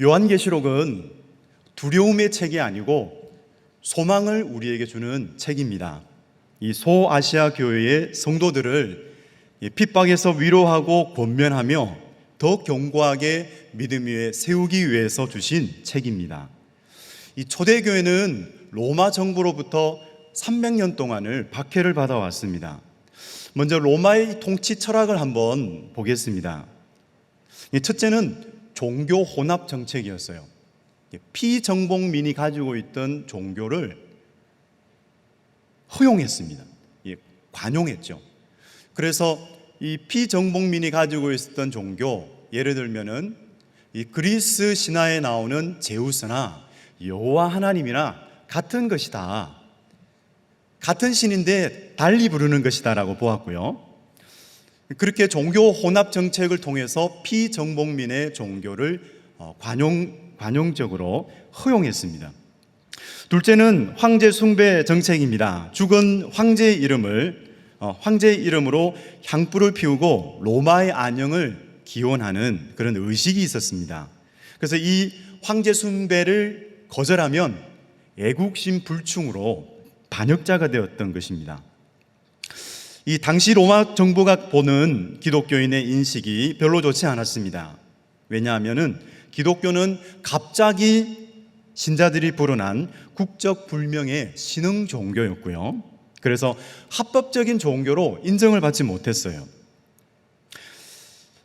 요한계시록은 두려움의 책이 아니고 소망을 우리에게 주는 책입니다. 이 소아시아 교회의 성도들을 핍박에서 위로하고 권면하며 더 견고하게 믿음 위에 세우기 위해서 주신 책입니다. 이 초대교회는 로마 정부로부터 300년 동안을 박해를 받아왔습니다. 먼저 로마의 통치 철학을 한번 보겠습니다. 첫째는 종교 혼합 정책이었어요. 피정복민이 가지고 있던 종교를 허용했습니다. 관용했죠. 그래서 이 피정복민이 가지고 있었던 종교, 예를 들면은 이 그리스 신화에 나오는 제우스나 여호와 하나님이나 같은 것이다, 같은 신인데 달리 부르는 것이다 라고 보았고요. 그렇게 종교 혼합 정책을 통해서 피정복민의 종교를 관용적으로 허용했습니다. 둘째는 황제 숭배 정책입니다. 죽은 황제의 이름으로 향불을 피우고 로마의 안녕을 기원하는 그런 의식이 있었습니다. 그래서 이 황제 숭배를 거절하면 애국심 불충으로 반역자가 되었던 것입니다. 이 당시 로마 정부가 보는 기독교인의 인식이 별로 좋지 않았습니다. 왜냐하면 기독교는 갑자기 신자들이 불어난 국적 불명의 신흥 종교였고요. 그래서 합법적인 종교로 인정을 받지 못했어요.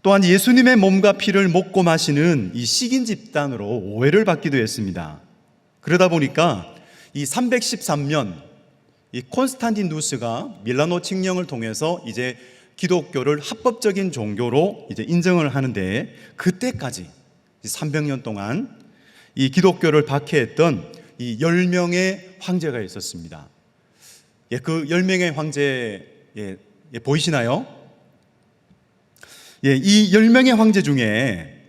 또한 예수님의 몸과 피를 먹고 마시는 이 식인 집단으로 오해를 받기도 했습니다. 그러다 보니까 이 313년 이 콘스탄티누스가 밀라노 칙령을 통해서 이제 기독교를 합법적인 종교로 이제 인정을 하는데, 그때까지 300년 동안 이 기독교를 박해했던 이 10명의 황제가 있었습니다. 그 10명의 황제 보이시나요? 이 10명의 황제 중에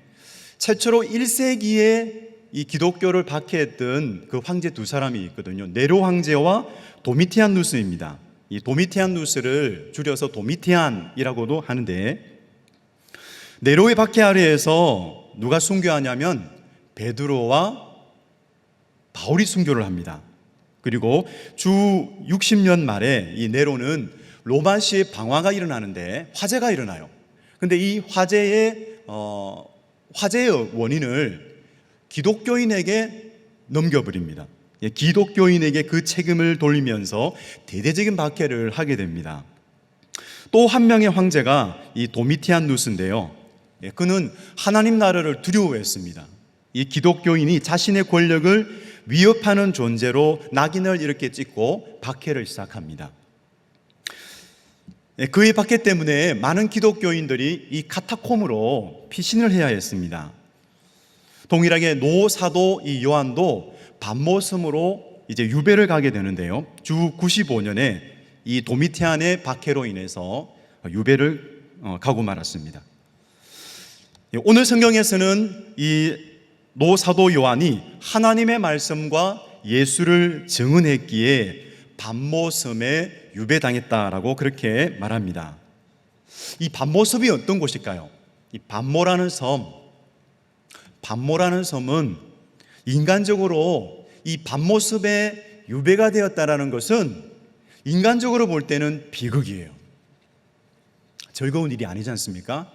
최초로 1세기에 이 기독교를 박해했던 그 황제 두 사람이 있거든요. 네로 황제와 도미티안누스입니다. 이 도미티안누스를 줄여서 도미티안이라고도 하는데, 네로의 박해 아래에서 누가 순교하냐면 베드로와 바울이 순교를 합니다. 그리고 주 60년 말에 이 네로는 로마시의 방화가 일어나는데 화재가 일어나요. 근데 이 화재의 원인을 기독교인에게 넘겨버립니다. 기독교인에게 그 책임을 돌리면서 대대적인 박해를 하게 됩니다. 또 한 명의 황제가 이 도미티안누스인데요. 그는 하나님 나라를 두려워했습니다. 이 기독교인이 자신의 권력을 위협하는 존재로 낙인을 이렇게 찍고 박해를 시작합니다. 그의 박해 때문에 많은 기독교인들이 이 카타콤으로 피신을 해야 했습니다. 동일하게 노 사도 이 요한도 밤모섬으로 이제 유배를 가게 되는데요. 주 95년에 이 도미티안의 박해로 인해서 유배를 가고 말았습니다. 오늘 성경에서는 이 노 사도 요한이 하나님의 말씀과 예수를 증언했기에 밤모섬에 유배당했다라고 그렇게 말합니다. 이 밤모섬이 어떤 곳일까요? 이 밤모라는 섬은 인간적으로 이 밤모섬에 유배가 되었다라는 것은 인간적으로 볼 때는 비극이에요. 즐거운 일이 아니지 않습니까?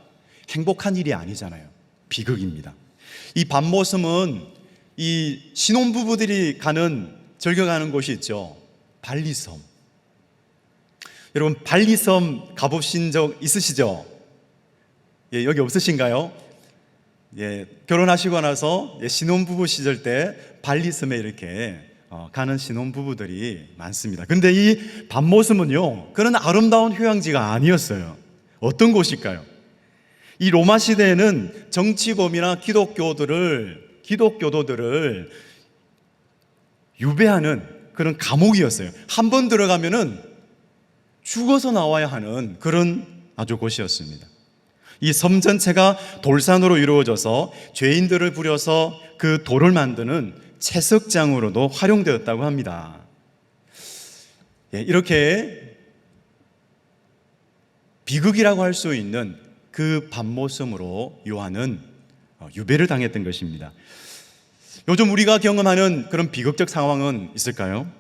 행복한 일이 아니잖아요. 비극입니다. 이 밤모섬은 이 신혼부부들이 즐겨가는 곳이 있죠. 발리섬. 여러분, 발리섬 가보신 적 있으시죠? 여기 없으신가요? 결혼하시고 나서 신혼부부 시절 때 발리섬에 이렇게 가는 신혼부부들이 많습니다. 근데 이 밤모섬은요, 그런 아름다운 휴양지가 아니었어요. 어떤 곳일까요? 이 로마 시대에는 정치범이나 기독교도들을 유배하는 그런 감옥이었어요. 한 번 들어가면은 죽어서 나와야 하는 그런 아주 곳이었습니다. 이 섬 전체가 돌산으로 이루어져서 죄인들을 부려서 그 돌을 만드는 채석장으로도 활용되었다고 합니다. 이렇게 비극이라고 할 수 있는 그 밤모섬으로 요한은 유배를 당했던 것입니다. 요즘 우리가 경험하는 그런 비극적 상황은 있을까요?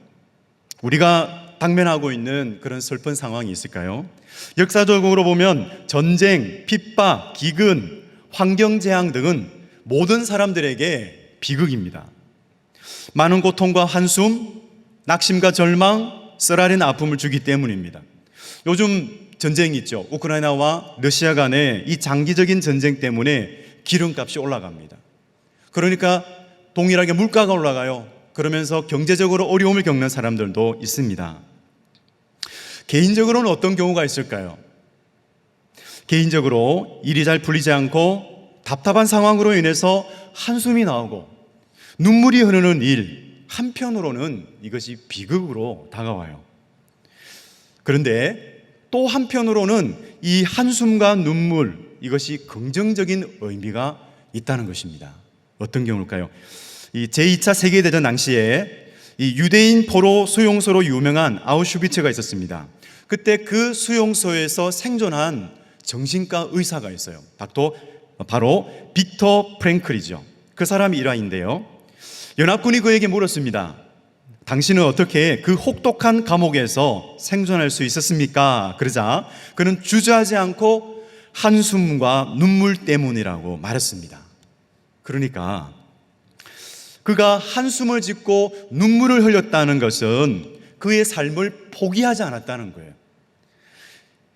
우리가 당면하고 있는 그런 슬픈 상황이 있을까요? 역사적으로 보면 전쟁, 핍박, 기근, 환경재앙 등은 모든 사람들에게 비극입니다. 많은 고통과 한숨, 낙심과 절망, 쓰라린 아픔을 주기 때문입니다. 요즘 전쟁이 있죠. 우크라이나와 러시아 간의 이 장기적인 전쟁 때문에 기름값이 올라갑니다. 그러니까 동일하게 물가가 올라가요. 그러면서 경제적으로 어려움을 겪는 사람들도 있습니다. 개인적으로는 어떤 경우가 있을까요? 개인적으로 일이 잘 풀리지 않고 답답한 상황으로 인해서 한숨이 나오고 눈물이 흐르는 일, 한편으로는 이것이 비극으로 다가와요. 그런데 또 한편으로는 이 한숨과 눈물, 이것이 긍정적인 의미가 있다는 것입니다. 어떤 경우일까요? 이 제2차 세계대전 당시에 이 유대인 포로 수용소로 유명한 아우슈비츠가 있었습니다. 그때 그 수용소에서 생존한 정신과 의사가 있어요. 바로 빅터 프랭클이죠. 그 사람이 일화인데요. 연합군이 그에게 물었습니다. 당신은 어떻게 그 혹독한 감옥에서 생존할 수 있었습니까? 그러자 그는 주저하지 않고 한숨과 눈물 때문이라고 말했습니다. 그러니까 그가 한숨을 짓고 눈물을 흘렸다는 것은 그의 삶을 포기하지 않았다는 거예요.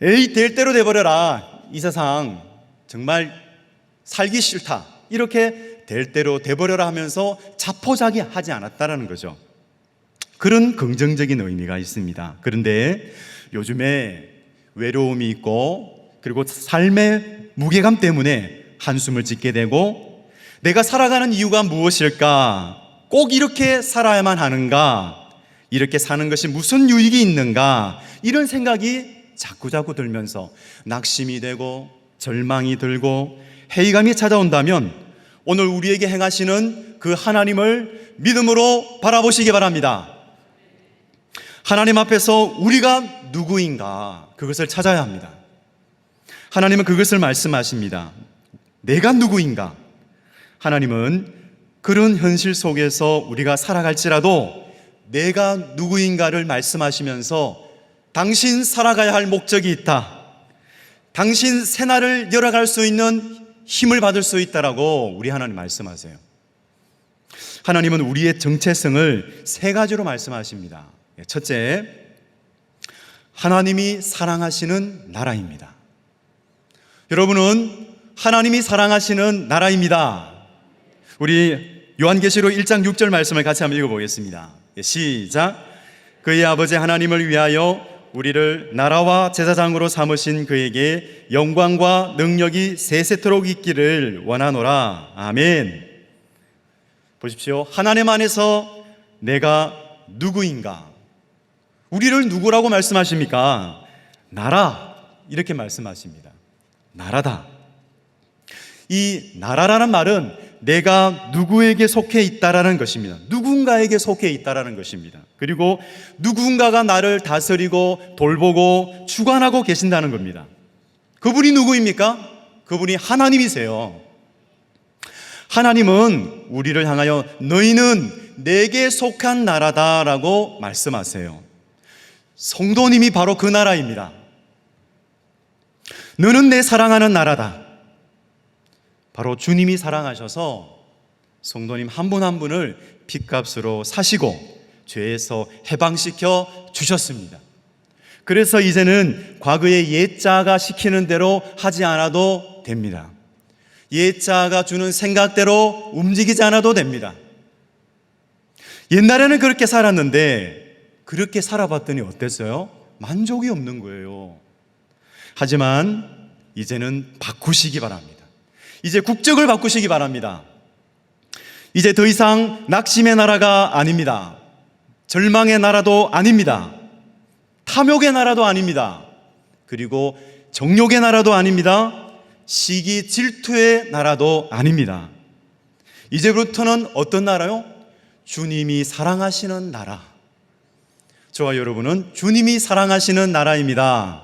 에이, 될 대로 돼버려라. 이 세상 정말 살기 싫다. 이렇게 될 대로 돼버려라 하면서 자포자기하지 않았다는 거죠. 그런 긍정적인 의미가 있습니다. 그런데 요즘에 외로움이 있고 그리고 삶의 무게감 때문에 한숨을 짓게 되고 내가 살아가는 이유가 무엇일까? 꼭 이렇게 살아야만 하는가? 이렇게 사는 것이 무슨 유익이 있는가? 이런 생각이 자꾸자꾸 들면서 낙심이 되고 절망이 들고 회의감이 찾아온다면 오늘 우리에게 행하시는 그 하나님을 믿음으로 바라보시기 바랍니다. 하나님 앞에서 우리가 누구인가 그것을 찾아야 합니다. 하나님은 그것을 말씀하십니다. 내가 누구인가? 하나님은 그런 현실 속에서 우리가 살아갈지라도 내가 누구인가를 말씀하시면서 당신 살아가야 할 목적이 있다. 당신 새날을 열어갈 수 있는 힘을 받을 수 있다라고 우리 하나님 말씀하세요. 하나님은 우리의 정체성을 세 가지로 말씀하십니다. 첫째, 하나님이 사랑하시는 나라입니다. 여러분은 하나님이 사랑하시는 나라입니다. 우리 요한계시록 1장 6절 말씀을 같이 한번 읽어보겠습니다. 시작. 그의 아버지 하나님을 위하여 우리를 나라와 제사장으로 삼으신 그에게 영광과 능력이 세세토록 있기를 원하노라. 아멘. 보십시오. 하나님 안에서 내가 누구인가? 우리를 누구라고 말씀하십니까? 나라, 이렇게 말씀하십니다. 나라다. 이 나라라는 말은 내가 누구에게 속해 있다라는 것입니다. 누군가에게 속해 있다라는 것입니다. 그리고 누군가가 나를 다스리고 돌보고 주관하고 계신다는 겁니다. 그분이 누구입니까? 그분이 하나님이세요. 하나님은 우리를 향하여 너희는 내게 속한 나라다라고 말씀하세요. 성도님이 바로 그 나라입니다. 너는 내 사랑하는 나라다. 바로 주님이 사랑하셔서 성도님 한 분 한 분을 핏값으로 사시고 죄에서 해방시켜 주셨습니다. 그래서 이제는 과거의 옛자가 시키는 대로 하지 않아도 됩니다. 옛자가 주는 생각대로 움직이지 않아도 됩니다. 옛날에는 그렇게 살았는데 그렇게 살아봤더니 어땠어요? 만족이 없는 거예요. 하지만 이제는 바꾸시기 바랍니다. 이제 국적을 바꾸시기 바랍니다. 이제 더 이상 낙심의 나라가 아닙니다. 절망의 나라도 아닙니다. 탐욕의 나라도 아닙니다. 그리고 정욕의 나라도 아닙니다. 시기 질투의 나라도 아닙니다. 이제부터는 어떤 나라요? 주님이 사랑하시는 나라. 저와 여러분은 주님이 사랑하시는 나라입니다.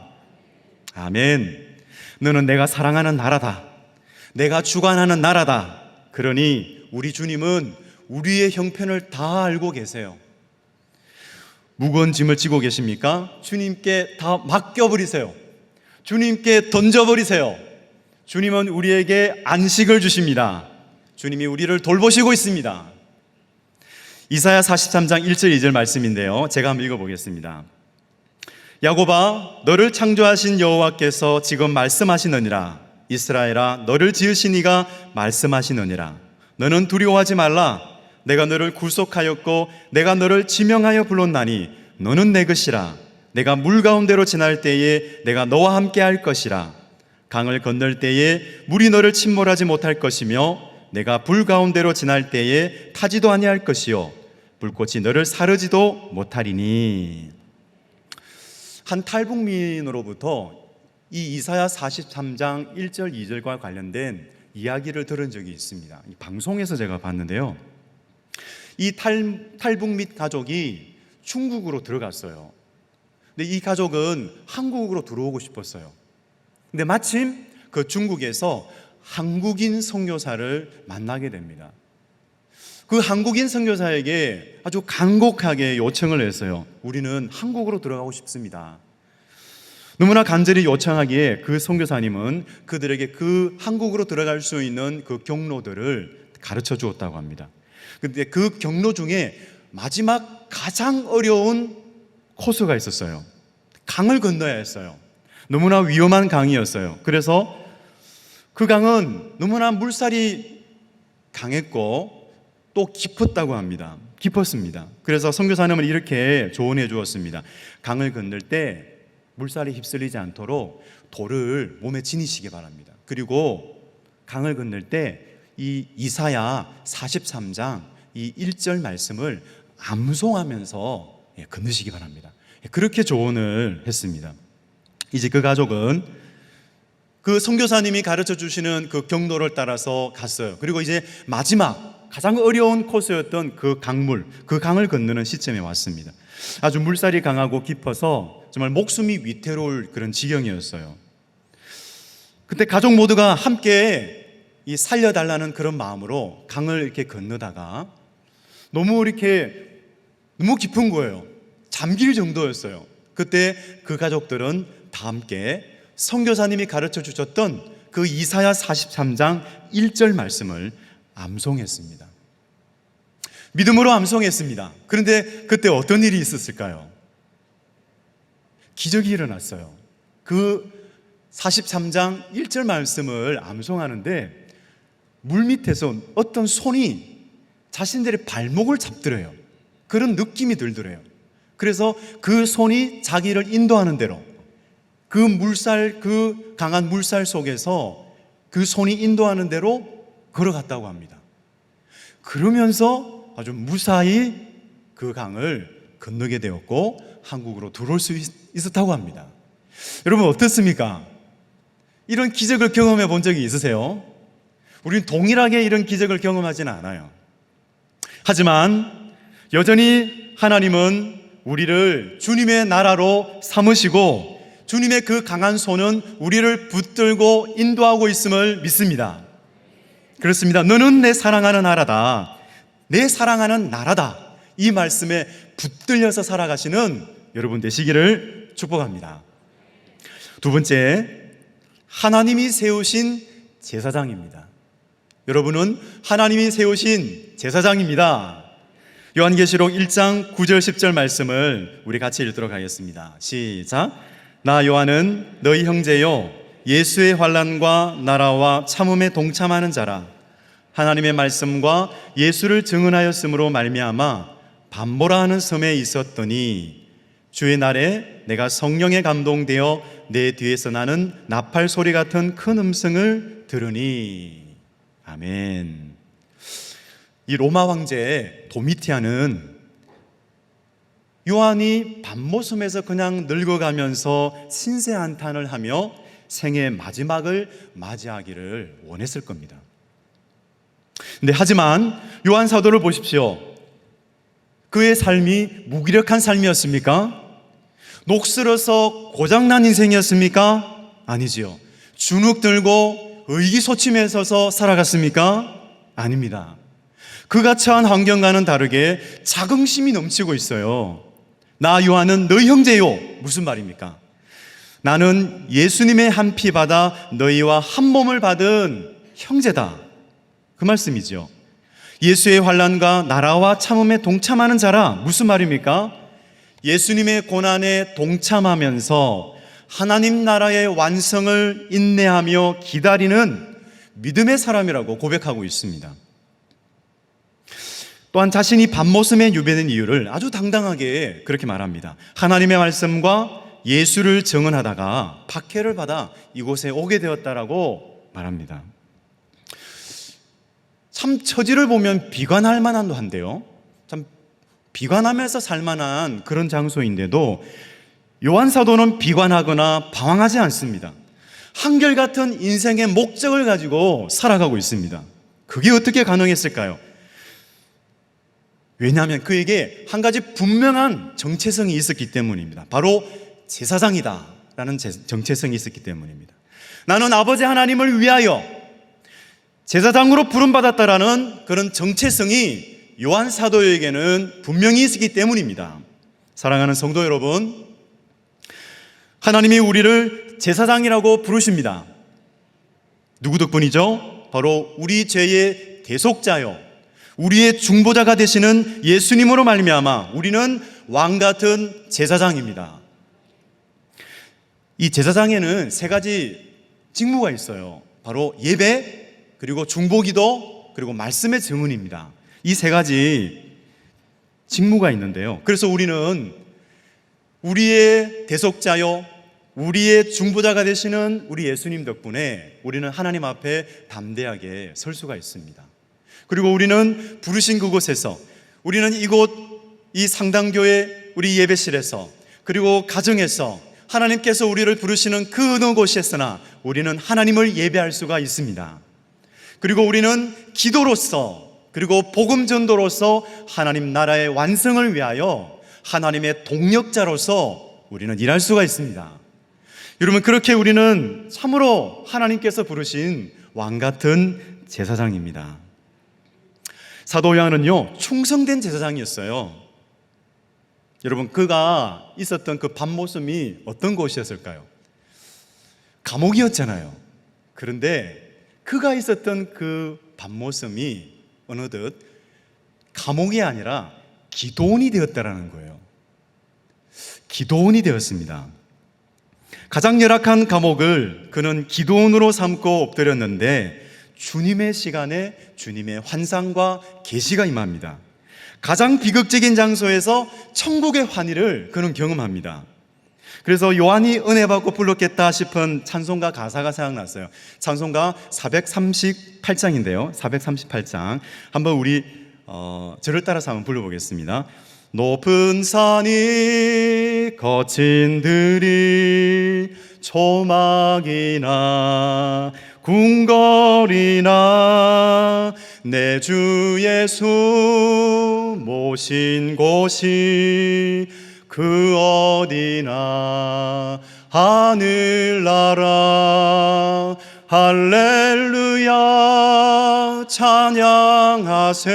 아멘. 너는 내가 사랑하는 나라다. 내가 주관하는 나라다. 그러니 우리 주님은 우리의 형편을 다 알고 계세요. 무거운 짐을 지고 계십니까? 주님께 다 맡겨버리세요. 주님께 던져버리세요. 주님은 우리에게 안식을 주십니다. 주님이 우리를 돌보시고 있습니다. 이사야 43장 1절 2절 말씀인데요, 제가 한번 읽어보겠습니다. 야곱아, 너를 창조하신 여호와께서 지금 말씀하시느니라. 이스라엘아, 너를 지으신 이가 말씀하시느니라. 너는 두려워하지 말라. 내가 너를 구속하였고 내가 너를 지명하여 불렀나니 너는 내 것이라. 내가 물 가운데로 지날 때에 내가 너와 함께 할 것이라. 강을 건널 때에 물이 너를 침몰하지 못할 것이며 내가 불 가운데로 지날 때에 타지도 아니할 것이요 불꽃이 너를 사르지도 못하리니. 한 탈북민으로부터 이 이사야 43장 1절 2절과 관련된 이야기를 들은 적이 있습니다. 방송에서 제가 봤는데요, 이 탈북민 가족이 중국으로 들어갔어요. 근데 이 가족은 한국으로 들어오고 싶었어요. 근데 마침 그 중국에서 한국인 선교사를 만나게 됩니다. 그 한국인 선교사에게 아주 간곡하게 요청을 했어요. 우리는 한국으로 들어가고 싶습니다. 너무나 간절히 요청하기에 그 선교사님은 그들에게 그 한국으로 들어갈 수 있는 그 경로들을 가르쳐 주었다고 합니다. 근데 그 경로 중에 마지막 가장 어려운 코스가 있었어요. 강을 건너야 했어요. 너무나 위험한 강이었어요. 그래서 그 강은 너무나 물살이 강했고 또 깊었다고 합니다. 깊었습니다. 그래서 선교사님은 이렇게 조언해 주었습니다. 강을 건널 때 물살이 휩쓸리지 않도록 돌을 몸에 지니시기 바랍니다. 그리고 강을 건널 때 이 이사야 43장 이 1절 말씀을 암송하면서 건너시기 바랍니다. 그렇게 조언을 했습니다. 이제 그 가족은 그 선교사님이 가르쳐 주시는 그 경로를 따라서 갔어요. 그리고 이제 마지막 가장 어려운 코스였던 그 강물, 그 강을 건너는 시점에 왔습니다. 아주 물살이 강하고 깊어서 정말 목숨이 위태로울 그런 지경이었어요. 그때 가족 모두가 함께 이 살려달라는 그런 마음으로 강을 이렇게 건너다가 너무 깊은 거예요. 잠길 정도였어요. 그때 그 가족들은 다 함께 선교사님이 가르쳐 주셨던 그 이사야 43장 1절 말씀을 암송했습니다. 믿음으로 암송했습니다. 그런데 그때 어떤 일이 있었을까요? 기적이 일어났어요. 그 43장 1절 말씀을 암송하는데 물 밑에서 어떤 손이 자신들의 발목을 잡더래요. 그런 느낌이 들더래요. 그래서 그 손이 자기를 인도하는 대로 그 강한 물살 속에서 그 손이 인도하는 대로 걸어갔다고 합니다. 그러면서 아주 무사히 그 강을 건너게 되었고 한국으로 들어올 수 있었다고 합니다. 여러분 어떻습니까? 이런 기적을 경험해 본 적이 있으세요? 우리는 동일하게 이런 기적을 경험하지는 않아요. 하지만 여전히 하나님은 우리를 주님의 나라로 삼으시고 주님의 그 강한 손은 우리를 붙들고 인도하고 있음을 믿습니다. 그렇습니다. 너는 내 사랑하는 나라다. 내 사랑하는 나라다. 이 말씀에 붙들려서 살아가시는 여러분 되시기를 축복합니다. 두 번째, 하나님이 세우신 제사장입니다. 여러분은 하나님이 세우신 제사장입니다. 요한계시록 1장 9절 10절 말씀을 우리 같이 읽도록 하겠습니다. 시작. 나 요한은 너희 형제요 예수의 환난과 나라와 참음에 동참하는 자라. 하나님의 말씀과 예수를 증언하였으므로 말미암아 밤보라 하는 섬에 있었더니 주의 날에 내가 성령에 감동되어 내 뒤에서 나는 나팔 소리 같은 큰 음성을 들으니. 아멘. 이 로마 황제 도미티안은 요한이 밤모섬에서 그냥 늙어가면서 신세한탄을 하며 생의 마지막을 맞이하기를 원했을 겁니다. 근데 하지만 요한 사도를 보십시오. 그의 삶이 무기력한 삶이었습니까? 녹슬어서 고장난 인생이었습니까? 아니지요. 주눅 들고 의기소침해 서서 살아갔습니까? 아닙니다. 그가 처한 환경과는 다르게 자긍심이 넘치고 있어요. 나 요한은 너희 형제요. 무슨 말입니까? 나는 예수님의 한 피 받아 너희와 한 몸을 받은 형제다. 그 말씀이죠. 예수의 환난과 나라와 참음에 동참하는 자라. 무슨 말입니까? 예수님의 고난에 동참하면서 하나님 나라의 완성을 인내하며 기다리는 믿음의 사람이라고 고백하고 있습니다. 또한 자신이 밤모섬에 유배된 이유를 아주 당당하게 그렇게 말합니다. 하나님의 말씀과 예수를 증언하다가 박해를 받아 이곳에 오게 되었다라고 말합니다. 참 처지를 보면 비관할 만한도 한데요. 참 비관하면서 살 만한 그런 장소인데도 요한 사도는 비관하거나 방황하지 않습니다. 한결같은 인생의 목적을 가지고 살아가고 있습니다. 그게 어떻게 가능했을까요? 왜냐하면 그에게 한 가지 분명한 정체성이 있었기 때문입니다. 바로 제사장이다라는 정체성이 있었기 때문입니다. 나는 아버지 하나님을 위하여 제사장으로 부름받았다라는 그런 정체성이 요한 사도에게는 분명히 있었기 때문입니다. 사랑하는 성도 여러분, 하나님이 우리를 제사장이라고 부르십니다. 누구 덕분이죠? 바로 우리 죄의 대속자요 우리의 중보자가 되시는 예수님으로 말미암아 우리는 왕 같은 제사장입니다. 이 제사장에는 세 가지 직무가 있어요. 바로 예배, 그리고 중보기도, 그리고 말씀의 증언입니다. 이 세 가지 직무가 있는데요. 그래서 우리는 우리의 대속자요 우리의 중보자가 되시는 우리 예수님 덕분에 우리는 하나님 앞에 담대하게 설 수가 있습니다. 그리고 우리는 부르신 그곳에서, 우리는 이곳 이 상당교회 우리 예배실에서, 그리고 가정에서 하나님께서 우리를 부르시는 그 어느 곳에서나 우리는 하나님을 예배할 수가 있습니다. 그리고 우리는 기도로서, 그리고 복음 전도로서 하나님 나라의 완성을 위하여 하나님의 동력자로서 우리는 일할 수가 있습니다. 여러분, 그렇게 우리는 참으로 하나님께서 부르신 왕 같은 제사장입니다. 사도 요한은요, 충성된 제사장이었어요. 여러분, 그가 있었던 그 밤모섬이 어떤 곳이었을까요? 감옥이었잖아요. 그런데 그가 있었던 그 밤모섬이 어느덧 감옥이 아니라 기도원이 되었다라는 거예요. 기도원이 되었습니다. 가장 열악한 감옥을 그는 기도원으로 삼고 엎드렸는데 주님의 시간에 주님의 환상과 계시가 임합니다. 가장 비극적인 장소에서 천국의 환희를 그는 경험합니다. 그래서 요한이 은혜 받고 불렀겠다 싶은 찬송가 가사가 생각났어요. 찬송가 438장인데요. 438장 한번 우리 저를 따라서 한번 불러보겠습니다. 높은 산이 거친 들이 초막이나 궁궐이나 내 주 예수 모신 곳이 그 어디나 하늘나라 할렐루야 찬양하세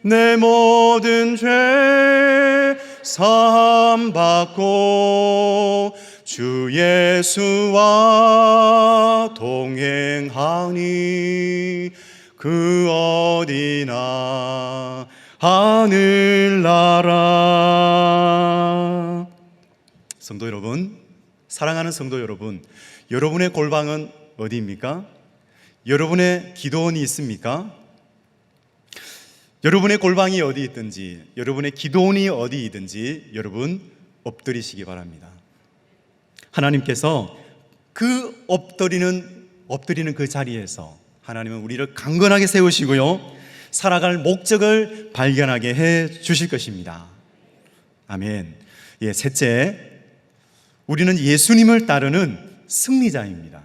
내 모든 죄 사함 받고 주 예수와 동행하니 그 어디나 하늘나라. 성도 여러분, 사랑하는 성도 여러분, 여러분의 골방은 어디입니까? 여러분의 기도원이 있습니까? 여러분의 골방이 어디 있든지, 여러분의 기도원이 어디 있든지 여러분 엎드리시기 바랍니다. 하나님께서 그 엎드리는 그 자리에서 하나님은 우리를 강건하게 세우시고요, 살아갈 목적을 발견하게 해 주실 것입니다. 아멘. 셋째, 우리는 예수님을 따르는 승리자입니다.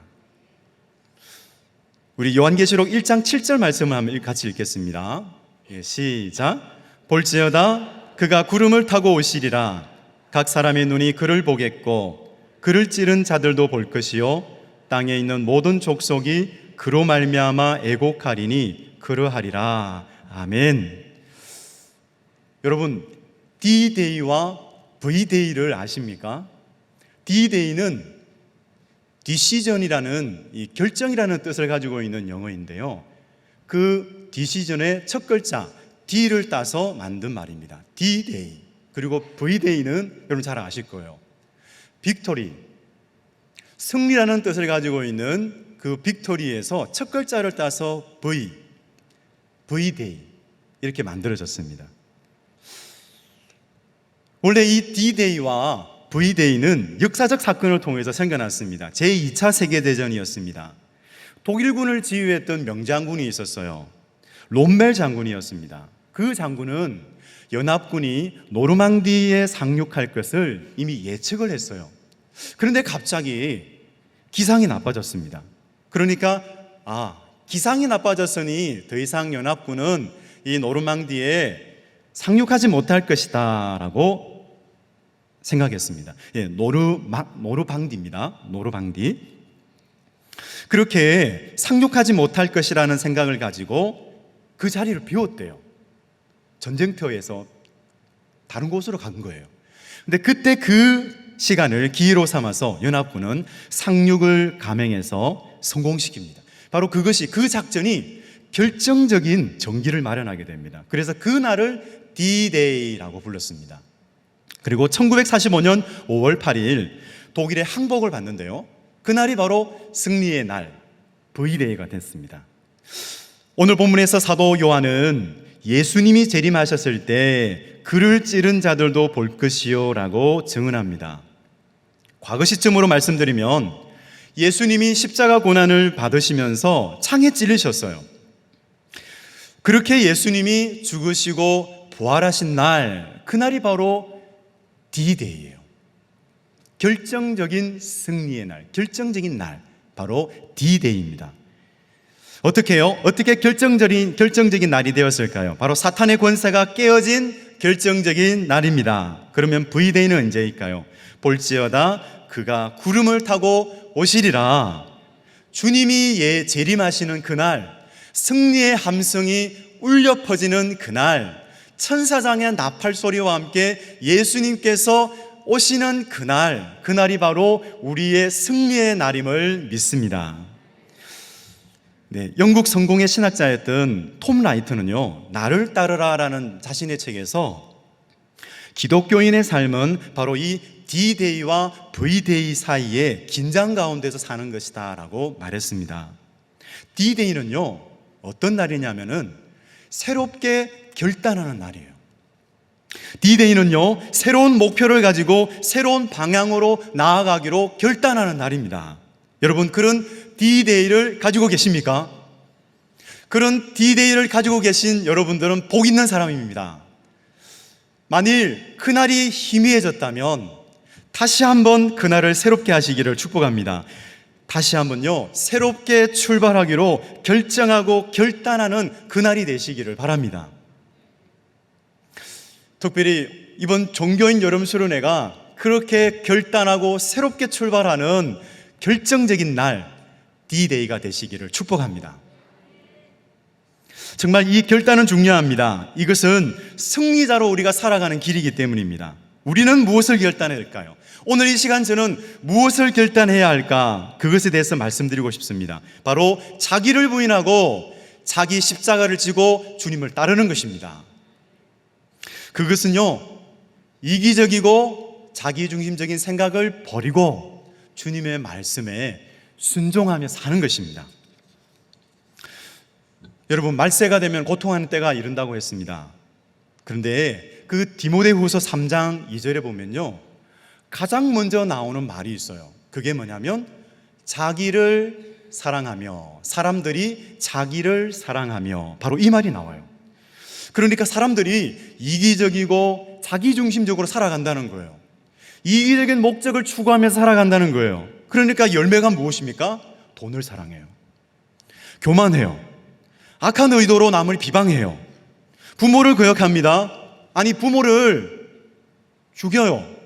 우리 요한계시록 1장 7절 말씀을 한번 같이 읽겠습니다. 시작. 볼지어다 그가 구름을 타고 오시리라. 각 사람의 눈이 그를 보겠고 그를 찌른 자들도 볼 것이요 땅에 있는 모든 족속이 그로 말미암아 애곡하리니 그러하리라. 아멘. 여러분, D-Day와 V-Day를 아십니까? D-Day는 decision이라는 이 결정이라는 뜻을 가지고 있는 영어인데요. 그 decision의 첫 글자 D를 따서 만든 말입니다. D-Day. 그리고 V-Day는 여러분 잘 아실 거예요. 빅토리, 승리라는 뜻을 가지고 있는 그 빅토리에서 첫 글자를 따서 V-Day 이렇게 만들어졌습니다. 원래 이 D-Day와 V-Day는 역사적 사건을 통해서 생겨났습니다. 제2차 세계대전이었습니다. 독일군을 지휘했던 명장군이 있었어요. 롬멜 장군이었습니다. 그 장군은 연합군이 노르망디에 상륙할 것을 이미 예측을 했어요. 그런데 갑자기 기상이 나빠졌습니다. 그러니까 기상이 나빠졌으니 더 이상 연합군은 이 노르망디에 상륙하지 못할 것이다 라고 생각했습니다. 노르방디입니다. 노르방디. 그렇게 상륙하지 못할 것이라는 생각을 가지고 그 자리를 비웠대요. 전쟁터에서 다른 곳으로 간 거예요. 근데 그때 그 시간을 기회로 삼아서 연합군은 상륙을 감행해서 성공시킵니다. 바로 그것이, 그 작전이 결정적인 전기를 마련하게 됩니다. 그래서 그 날을 D-Day라고 불렀습니다. 그리고 1945년 5월 8일 독일의 항복을 받는데요. 그날이 바로 승리의 날, V-Day가 됐습니다. 오늘 본문에서 사도 요한은 예수님이 재림하셨을 때 그를 찌른 자들도 볼 것이요 라고 증언합니다. 과거 시점으로 말씀드리면 예수님이 십자가 고난을 받으시면서 창에 찔리셨어요. 그렇게 예수님이 죽으시고 부활하신 날, 그날이 바로 D-Day예요. 결정적인 승리의 날, 결정적인 날, 바로 D-Day입니다. 어떻게 해요? 어떻게 결정적인 날이 되었을까요? 바로 사탄의 권세가 깨어진 결정적인 날입니다. 그러면 V-Day는 언제일까요? 볼지어다 그가 구름을 타고 오시리라. 주님이 재림하시는 그날, 승리의 함성이 울려 퍼지는 그날, 천사장의 나팔 소리와 함께 예수님께서 오시는 그날, 그날이 바로 우리의 승리의 날임을 믿습니다. 네, 영국 성공의 신학자였던 톰 라이트는요, 나를 따르라라는 자신의 책에서 기독교인의 삶은 바로 이 D-Day와 V-Day 사이에 긴장 가운데서 사는 것이다 라고 말했습니다. D-Day는요, 어떤 날이냐면은 새롭게 결단하는 날이에요. D-Day는요, 새로운 목표를 가지고 새로운 방향으로 나아가기로 결단하는 날입니다. 여러분, 그런 D-Day를 가지고 계십니까? 그런 D-Day를 가지고 계신 여러분들은 복 있는 사람입니다. 만일 그날이 희미해졌다면 다시 한번 그날을 새롭게 하시기를 축복합니다. 다시 한번요, 새롭게 출발하기로 결정하고 결단하는 그날이 되시기를 바랍니다. 특별히 이번 종교인 여름 수련회가 그렇게 결단하고 새롭게 출발하는 결정적인 날, D-Day가 되시기를 축복합니다. 정말 이 결단은 중요합니다. 이것은 승리자로 우리가 살아가는 길이기 때문입니다. 우리는 무엇을 결단해야 할까요? 오늘 이 시간 저는 무엇을 결단해야 할까? 그것에 대해서 말씀드리고 싶습니다. 바로 자기를 부인하고 자기 십자가를 지고 주님을 따르는 것입니다. 그것은요, 이기적이고 자기중심적인 생각을 버리고 주님의 말씀에 순종하며 사는 것입니다. 여러분, 말세가 되면 고통하는 때가 이른다고 했습니다. 그런데 그 디모데후서 3장 2절에 보면요, 가장 먼저 나오는 말이 있어요. 그게 뭐냐면 자기를 사랑하며, 사람들이 자기를 사랑하며, 바로 이 말이 나와요. 그러니까 사람들이 이기적이고 자기중심적으로 살아간다는 거예요. 이기적인 목적을 추구하며 살아간다는 거예요. 그러니까 열매가 무엇입니까? 돈을 사랑해요. 교만해요. 악한 의도로 남을 비방해요. 부모를 거역합니다. 아니, 부모를 죽여요.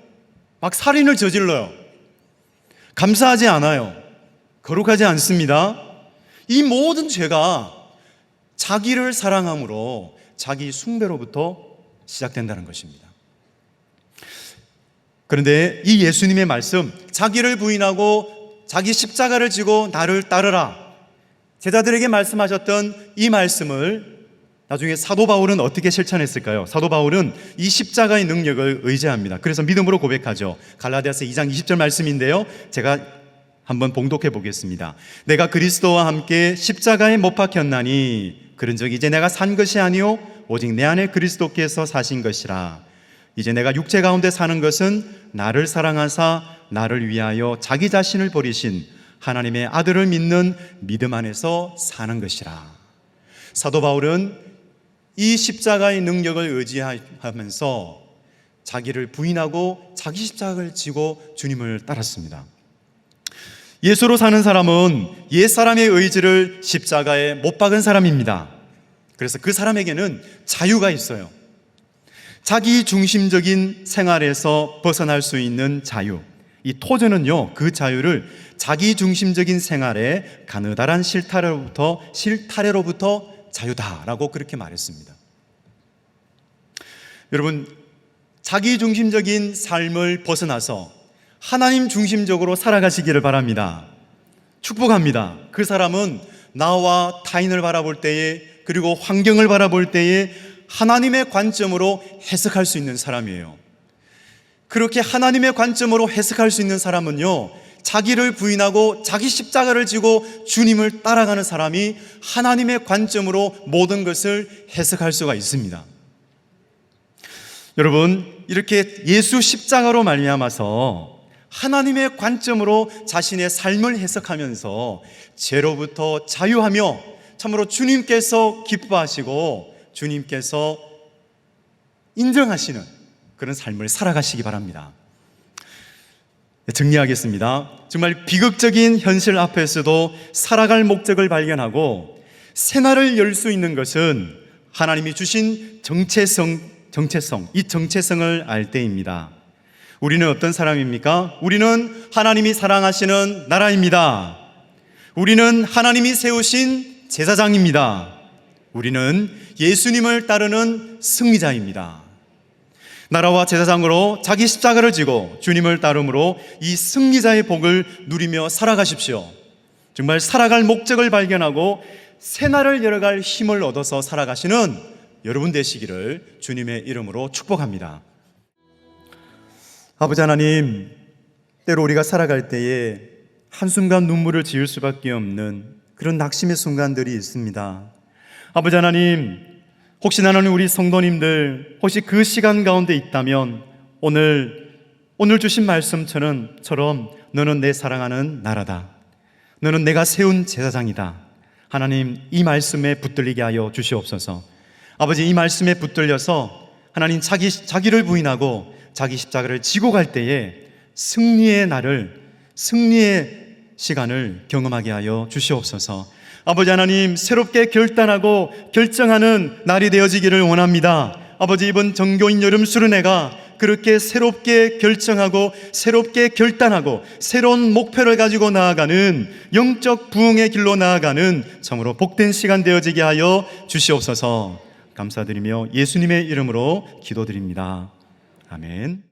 막 살인을 저질러요. 감사하지 않아요. 거룩하지 않습니다. 이 모든 죄가 자기를 사랑함으로 자기 숭배로부터 시작된다는 것입니다. 그런데 이 예수님의 말씀, 자기를 부인하고 자기 십자가를 지고 나를 따르라, 제자들에게 말씀하셨던 이 말씀을 나중에 사도 바울은 어떻게 실천했을까요? 사도 바울은 이 십자가의 능력을 의지합니다. 그래서 믿음으로 고백하죠. 갈라디아서 2장 20절 말씀인데요, 제가 한번 봉독해 보겠습니다. 내가 그리스도와 함께 십자가에 못 박혔나니 그런즉 이제 내가 산 것이 아니요 오직 내 안에 그리스도께서 사신 것이라. 이제 내가 육체 가운데 사는 것은 나를 사랑하사 나를 위하여 자기 자신을 버리신 하나님의 아들을 믿는 믿음 안에서 사는 것이라. 사도 바울은 이 십자가의 능력을 의지하면서 자기를 부인하고 자기 십자가를 지고 주님을 따랐습니다. 예수로 사는 사람은 옛사람의 의지를 십자가에 못 박은 사람입니다. 그래서 그 사람에게는 자유가 있어요. 자기 중심적인 생활에서 벗어날 수 있는 자유. 이 토저는요, 그 자유를 자기 중심적인 생활의 가느다란 실타래로부터 자유다라고 그렇게 말했습니다. 여러분, 자기 중심적인 삶을 벗어나서 하나님 중심적으로 살아가시기를 바랍니다. 축복합니다. 그 사람은 나와 타인을 바라볼 때에, 그리고 환경을 바라볼 때에 하나님의 관점으로 해석할 수 있는 사람이에요. 그렇게 하나님의 관점으로 해석할 수 있는 사람은요, 자기를 부인하고 자기 십자가를 지고 주님을 따라가는 사람이 하나님의 관점으로 모든 것을 해석할 수가 있습니다. 여러분, 이렇게 예수 십자가로 말미암아서 하나님의 관점으로 자신의 삶을 해석하면서 죄로부터 자유하며 참으로 주님께서 기뻐하시고 주님께서 인정하시는 그런 삶을 살아가시기 바랍니다. 정리하겠습니다. 정말 비극적인 현실 앞에서도 살아갈 목적을 발견하고 새날을 열 수 있는 것은 하나님이 주신 정체성, 이 정체성을 알 때입니다. 우리는 어떤 사람입니까? 우리는 하나님이 사랑하시는 나라입니다. 우리는 하나님이 세우신 제사장입니다. 우리는 예수님을 따르는 승리자입니다. 나라와 제사장으로 자기 십자가를 지고 주님을 따름으로 이 승리자의 복을 누리며 살아가십시오. 정말 살아갈 목적을 발견하고 새날을 열어갈 힘을 얻어서 살아가시는 여러분 되시기를 주님의 이름으로 축복합니다. 아버지 하나님, 때로 우리가 살아갈 때에 한순간 눈물을 지을 수밖에 없는 그런 낙심의 순간들이 있습니다. 아버지 하나님, 혹시 나는 우리 성도님들 혹시 그 시간 가운데 있다면 오늘 주신 말씀처럼 너는 내 사랑하는 나라다, 너는 내가 세운 제사장이다. 하나님, 이 말씀에 붙들리게 하여 주시옵소서. 아버지, 이 말씀에 붙들려서 하나님 자기를 부인하고 자기 십자가를 지고 갈 때에 승리의 시간을 경험하게 하여 주시옵소서. 아버지 하나님, 새롭게 결단하고 결정하는 날이 되어지기를 원합니다. 아버지, 이번 정교인 여름 수련회가 그렇게 새롭게 결정하고 새롭게 결단하고 새로운 목표를 가지고 나아가는 영적 부흥의 길로 나아가는 참으로 복된 시간 되어지게 하여 주시옵소서. 감사드리며 예수님의 이름으로 기도드립니다. 아멘.